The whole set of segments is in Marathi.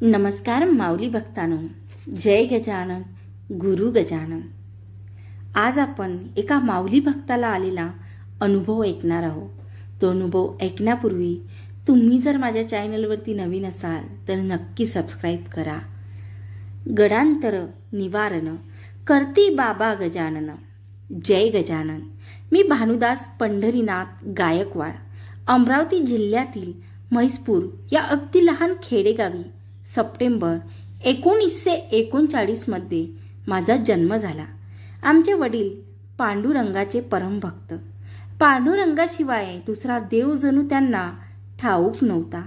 नमस्कार माऊली भक्तांनो, जय गजानन, गुरु गजानन. आज आपण एका माऊली भक्ताला आलेला अनुभव ऐकणार आहोत. तो अनुभव ऐकण्यापूर्वी तुम्ही जर माझ्या चॅनलवरती नवीन असाल तर नक्की सबस्क्राईब करा. गडांतर निवारण करती बाबा गजानन. जय गजानन. मी भानुदास पंढरीनाथ गायकवाड, अमरावती जिल्ह्यातील म्हैसपूर या अगदी लहान खेडेगावी सप्टेंबर 1939 मध्ये माझा जन्म झाला. आमचे वडील पांडुरंगाचे परमभक्त. पांडुरंगाशिवाय दुसरा देव जणू त्यांना ठाऊक नव्हता.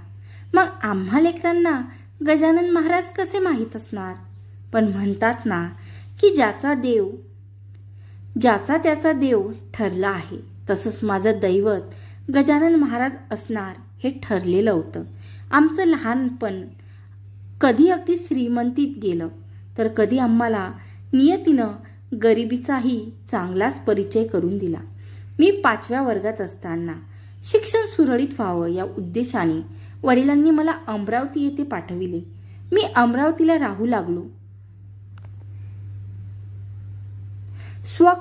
मग आम्हा लेकरांना गजानन महाराज कसे माहीत असणार? पण म्हणतात ना की ज्याचा त्याचा देव ठरला आहे, तसंच माझं दैवत गजानन महाराज असणार हे ठरलेलं होतं. आमचं लहानपण कधी अगदी श्रीमंतीत गेलं तर कधी आम्हाला नियतीनं गरिबीचाही चांगलाच परिचय करून दिला. मी 5व्या वर्गात असताना शिक्षण सुरळीत व्हावं या उद्देशाने वडिलांनी मला अमरावती येथे पाठविले. मी अमरावतीला राहू लागलो. स्व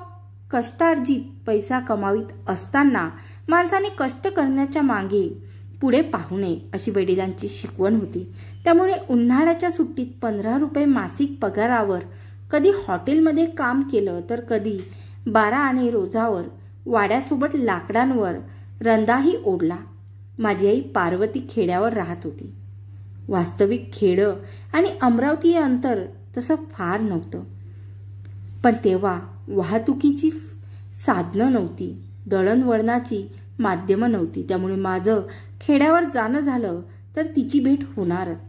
कष्टार्जित पैसा कमावित असताना माणसाने कष्ट करण्याच्या मागे पुढे पाहू नये अशी वडिलांची शिकवण होती. त्यामुळे उन्हाळ्याच्या सुट्टीत 15 रुपये मासिक पगारावर कधी हॉटेलमध्ये काम केलं तर कधी 12 आणे रोजावर वाड्यासोबत लाकडांवर रंदाही ओढला. माझी आई पार्वती खेड्यावर राहत होती. वास्तविक खेडं आणि अमरावती हे अंतर तसं फार नव्हतं, पण तेव्हा वाहतुकीची साधनं नव्हती, दळणवळणाची माध्यमं नव्हती. त्यामुळे माझं खेड्यावर जाणं झालं तर तिची भेट होणारच.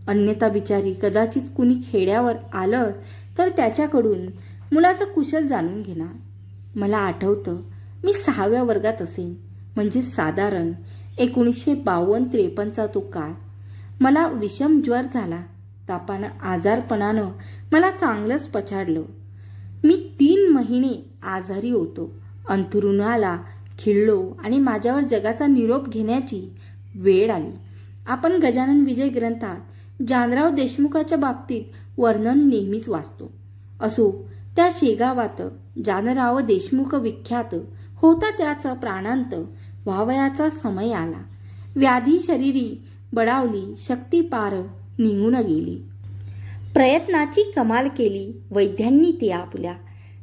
अन्यथा बिचारी कदाचित कुणी खेड्यावर आलं तर त्याच्याकडून मुलाचं कुशल जाणून घेणार. मला आठवतं मी 6व्या वर्गात असेन, म्हणजे साधारण 1952-53चा तो काळ. मला विषम ज्वर झाला. तापानं आजारपणानं मला चांगलंच पछाडलं. मी 3 महिने आजारी होतो. अंथरुणाला खिळलो आणि माझ्यावर जगाचा निरोप घेण्याची वेळ आली. आपण गजानन विजय ग्रंथात जानराव देशमुखाच्या बाबतीत वर्णन नेहमीच वाचतो. असो, त्या शेगावात जानराव देशमुख विख्यात होता. त्याचा प्राणांत व्हावयाचा समय आला. व्याधी शरीरी बळावली, शक्ती पार निघून गेली. प्रयत्नाची कमाल केली वैद्यांनी ती आपल्या.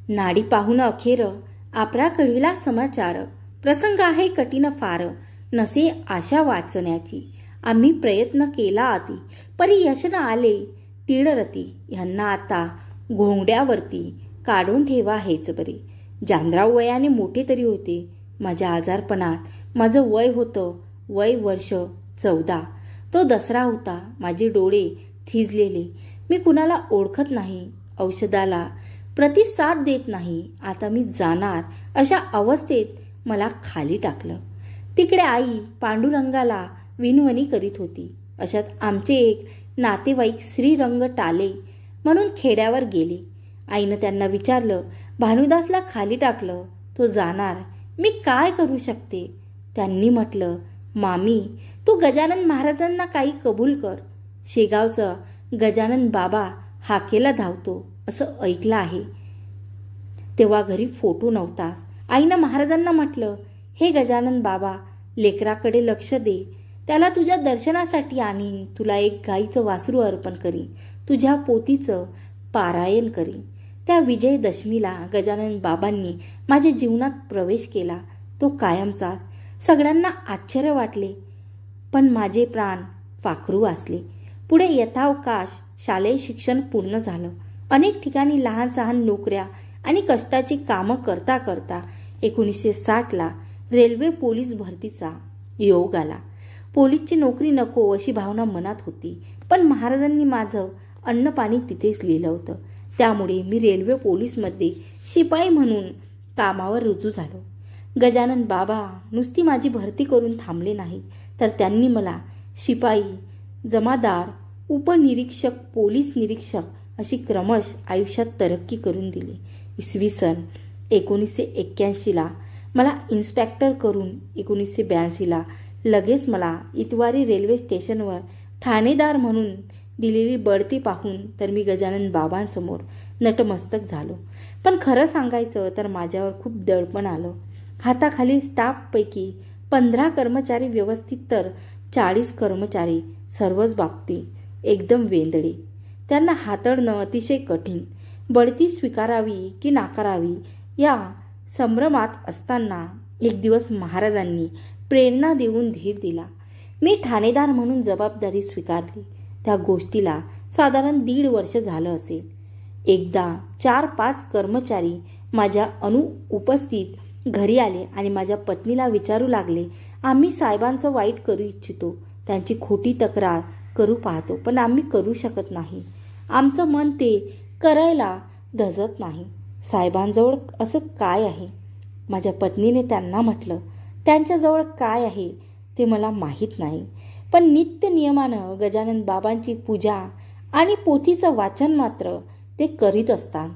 नाडी पाहून अखेर आपला कळविला समाचार. प्रसंग आहे कठीण फार, नसे आशा वाचण्याची. आम्ही प्रयत्न केला अति, परी यश न आले तीळरती. ह्यांना आता घोंगड्यावरती काढून ठेवा हेच बरे. जानराव वयाने मोठे तरी होते. माझ्या आजारपणात माझं वय होतं वर्ष 14. तो दसरा होता. माझे डोळे थिजलेले. मी कुणाला ओळखत नाही, औषधाला प्रतिसाद देत नाही. आता मी जाणार अशा अवस्थेत मला खाली टाकलं. तिकडे आई पांडुरंगाला विनवणी करीत होती. अशात आमचे एक नातेवाईक श्रीरंग टाले म्हणून खेड्यावर गेले. आईनं त्यांना विचारलं, भानुदासला खाली टाकलं, तो जाणार, मी काय करू शकते? त्यांनी म्हटलं, मामी तू गजानन महाराजांना काही कबूल कर. शेगावचा गजानन बाबा हाकेला धावतो असं ऐकलं आहे. तेव्हा घरी फोटो नव्हताच. आईनं महाराजांना म्हटलं, हे गजानन बाबा, लेकराकडे लक्ष दे. त्याला तुझ्या दर्शनासाठी आणीन. तुला एक गाईचं वासरू अर्पण करीन. तुझ्या पोथीचं पारायण करीन. त्या विजयदशमीला गजानन बाबांनी माझ्या जीवनात प्रवेश केला. तो कायमचा. सगळ्यांना आश्चर्य वाटले, पण माझे प्राण पाखरू वाचले. पुढे यथावकाश शालेय शिक्षण पूर्ण झालं. अनेक ठिकाणी लहान सहान नोकऱ्या आणि कष्टाची कामं करता करता 1960ला रेल्वे पोलीस भरतीचा योग आला. पोलीसची नोकरी नको अशी भावना मनात होती, पण महाराजांनी माझं अन्न पाणी तिथेच लिहिलं होतं. त्यामुळे मी रेल्वे पोलीसमध्ये शिपाई म्हणून कामावर रुजू झालो. गजानन बाबा नुसती माझी भरती करून थांबले नाही, तर त्यांनी मला शिपाई, जमादार, उपनिरीक्षक, पोलीस निरीक्षक अशी क्रमश आयुष्यात तरक्की करून दिली. इसवी सन 1981ला मला इन्स्पेक्टर करून 1982ला लगेच मला इतवारी रेल्वे स्टेशनवर ठाणेदार म्हणून दिलेली बढती पाहून तर मी गजानन बाबांसमोर नतमस्तक झालो. पण खरं सांगायचं तर माझ्यावर खूप दडपण आलं. हाताखाली स्टाफपैकी 15 कर्मचारी व्यवस्थित तर 40 कर्मचारी सर्वच बाबतीत एकदम वेंदळे. त्यांना हाताळणं अतिशय कठीण. बढती स्वीकारावी की नाकारावी या संभ्रमात असताना एक दिवस महाराजांनी प्रेरणा देऊन धीर दिला. मी ठाणेदार म्हणून जबाबदारी स्वीकारली. त्या गोष्टीला साधारण 1.5 वर्ष झालं असेल. एकदा 4-5 कर्मचारी माझ्या अनुपस्थित घरी आले आणि माझ्या पत्नीला विचारू लागले, आम्ही साहेबांचं वाईट करू इच्छितो, त्यांची खोटी तक्रार करू पाहतो, पण आम्ही करू शकत नाही. आमचं मन ते करायला धजत नाही. साहेबांजवळ असं काय आहे? माझ्या पत्नीने त्यांना म्हटलं, त्यांच्याजवळ काय आहे ते मला माहीत नाही, पण नित्य नियमानं गजानन बाबांची पूजा आणि पोथीचं वाचन मात्र ते करीत असतात.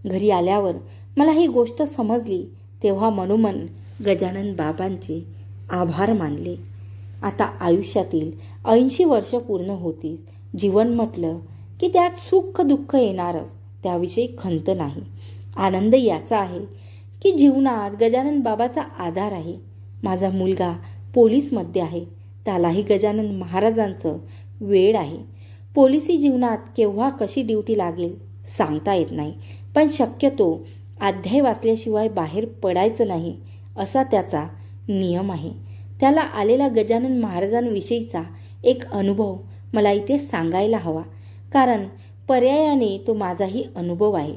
घरी आल्यावर मला ही गोष्ट समजली तेव्हा मनोमन गजानन बाबांचे आभार मानले. आता आयुष्यातील 80 वर्ष पूर्ण होतीच. जीवन म्हटलं की त्यात सुख दुःख येणारच, त्याविषयी खंत नाही. आनंद याचा आहे की जीवनात गजानन बाबाचा आधार आहे. माझा मुलगा पोलीसमध्ये आहे, त्यालाही गजानन महाराजांचं वेड आहे. पोलिसी जीवनात केव्हा कशी ड्युटी लागेल सांगता येत नाही, पण शक्यतो अध्याय वाचल्याशिवाय बाहेर पडायचं नाही असा त्याचा नियम आहे. त्याला आलेला गजानन महाराजांविषयीचा एक अनुभव मला इथे सांगायला हवा, कारण पर्यायाने तो माझाही अनुभव आहे.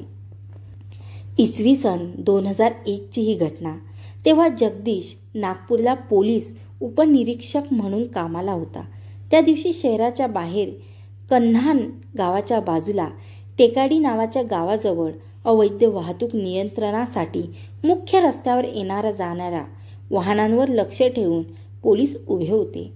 इसवी सन 2001ची ही घटना. तेव्हा जगदीश नागपूरला पोलीस उपनिरीक्षक म्हणून कामाला होता. त्या दिवशी शहराच्या बाहेर कन्हान गावाच्या बाजूला टेकाडी नावाच्या गावाजवळ अवैध वाहतूक नियंत्रणासाठी मुख्य रस्त्यावर येणाऱ्या जाणाऱ्या वाहनांवर लक्ष ठेवून पोलीस उभे होते.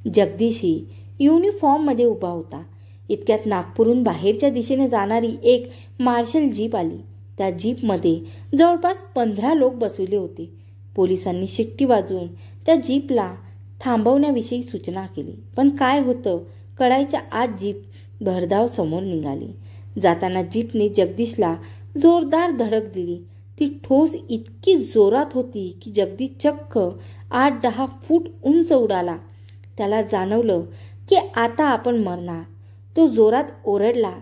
जगदीशही युनिफॉर्ममध्ये उभा होता. इतक्यात नागपूरहून बाहेरच्या दिशेने जाणारी एक मार्शल जीप आली. त्या जीपमध्ये जवळपास 15 लोक बसवले होते. पोलिसांनी शिट्टी वाजवून त्या जीपला थांबवण्याविषयी सूचना केली, पण काय होतं कळायच्या आत जीप भरधाव समोर निघाली. जाताना जीपने जगदीशला जोरदार धडक दिली. ती ठोस इतकी जोरात होती की जगदीश चक्क 8-10 फूट उंच उडाला. त्याला जाणवलं की आता आपण मरणार. तो जोरात ओरडला,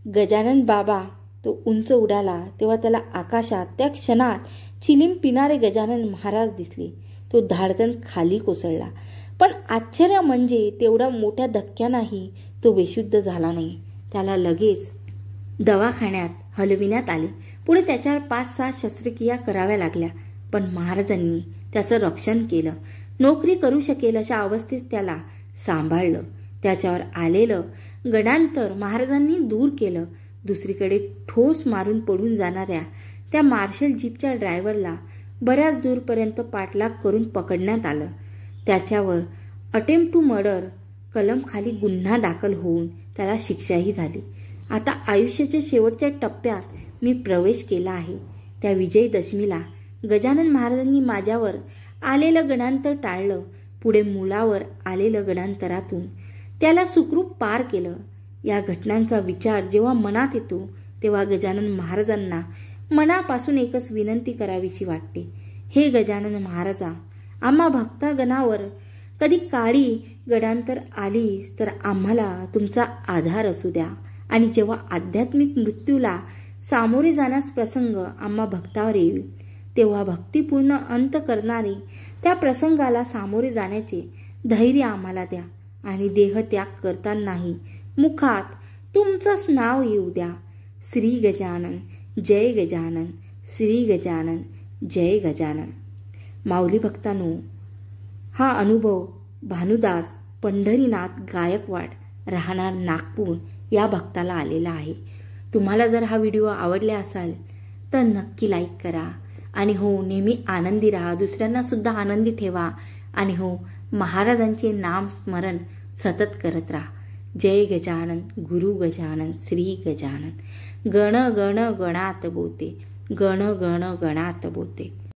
गजानन बाबा. तो उंच उडाला तेव्हा त्याला आकाशात त्या क्षणात चिलीम पिणारे गजानन महाराज दिसले. तो धाडकन खाली कोसळला, पण आश्चर्य म्हणजे तेवढ्या मोठ्या धक्क्यानेही तो बेशुद्ध झाला नाही. त्याला लगेच दवाखान्यात हलविण्यात आले. पुढे त्याच्यावर 5-6 शस्त्रक्रिया कराव्या लागल्या, पण महाराजांनी त्याचं रक्षण केलं. नोकरी करू शकेल अशा अवस्थेत त्याला सांभाळलं. त्याच्यावर आलेलं गडांतर महाराजांनी दूर केलं. दुसरीकडे ठोस मारून पडून जाणाऱ्या त्या मार्शल जीपच्या ड्रायव्हरला बऱ्याच दूरपर्यंत पाठलाग करून पकडण्यात आलं. त्याच्यावर अटेम्प्ट टू मर्डर कलमखाली गुन्हा दाखल होऊन त्याला शिक्षाही झाली. आता आयुष्याच्या शेवटच्या टप्प्यात मी प्रवेश केला आहे. त्या विजयदशमीला गजानन महाराजांनी माझ्यावर आलेलं गडांतर टाळलं. पुढे मुलावर आलेलं गडांतरातून त्याला सुखरूप पार केलं. या घटनांचा विचार जेव्हा मनात येतो तेव्हा गजानन महाराजांना मनापासून एकच विनंती करावीशी वाटते. हे गजानन महाराजा, आम्हा भक्तगणावर कधी काळी गडांतर आलीस तर आम्हाला तुमचा आधार असू द्या, आणि जेव्हा आध्यात्मिक मृत्यूला सामोरे जाण्यास प्रसंग आम्हा भक्तावर येईल तेव्हा भक्तिपूर्ण अंत करणारे त्या प्रसंगाला सामोरे जाण्याचे धैर्य आम्हाला द्या, आणि देह त्याग करतानाही मुखात तुमचंच नाव येऊ द्या. श्री गजानन, जय गजानन, श्री गजानन, जय गजानन. माऊली भक्तांनो, हा अनुभव भानुदास पंढरीनाथ गायकवाड राहणार नागपूर या भक्ताला आलेला आहे. तुम्हाला जर हा व्हिडिओ आवडला असाल तर नक्की लाईक करा, आणि हो, नेहमी आनंदी राहा, दुसऱ्यांना सुद्धा आनंदी ठेवा, आणि हो, महाराजांचे नाम स्मरण सतत करत राहा. जय गजानन, गुरु गजानन, श्री गजानन. गण गण गणात बोते, गण गण गणात बोते.